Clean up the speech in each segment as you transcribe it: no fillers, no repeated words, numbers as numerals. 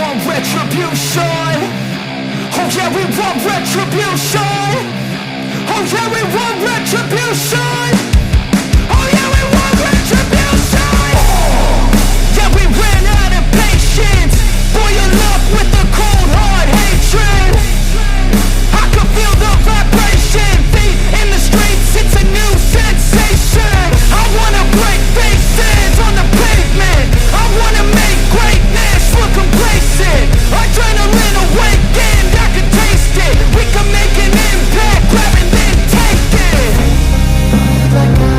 want retribution. Oh yeah, we want retribution. Oh yeah, we want retribution. Oh yeah, we want retribution. Yeah, we ran out of patience. Boil up with the cold hard hatred. I can feel the vibration. Feet in the streets, it's a new sensation. I wanna break faces on the pavement. I wanna make greatness look complacent. Adrenaline awakened, I can taste it. We can make an impact, grab and then take it. Like a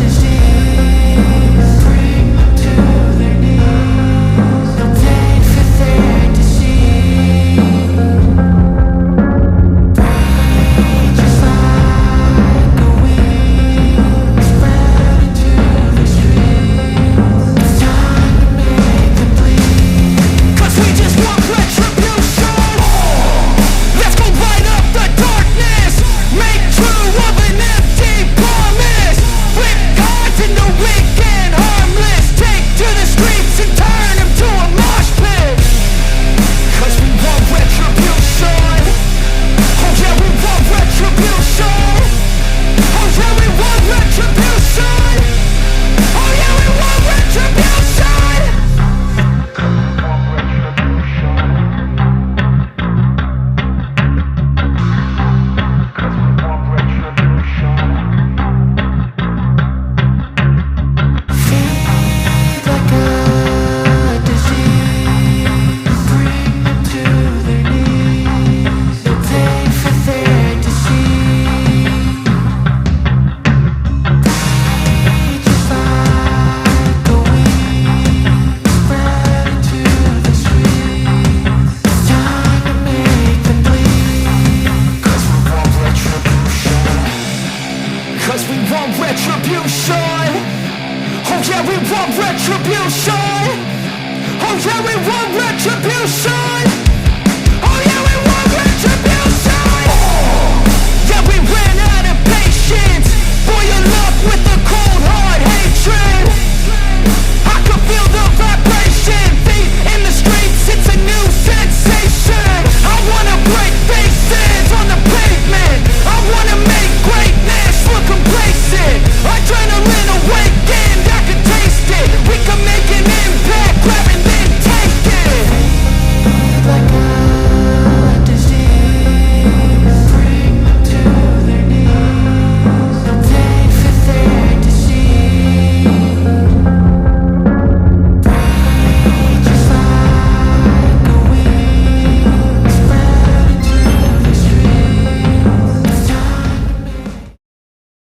disease, bring them to their knees. No pain for their disease. Breathe just like a wind, spread into the streets. It's time to make them bleed. 'Cause we just want retribution. Let's go light up the darkness. Make true of an empty promise. Flip cards into weak and harmless. Take to the streets and turn them to a mosh pit. 'Cause we want retribution. Oh yeah, we want retribution. Oh yeah, we want retribution. Oh yeah, we want retribution. Feed like a disease, bring them to their knees. No pain for their disease. Breathe just like a wind, spread into the streets. It's time to make them bleed. 'Cause we want retribution. 'Cause we want retribution. Oh yeah, we want retribution. Oh yeah, we want retribution.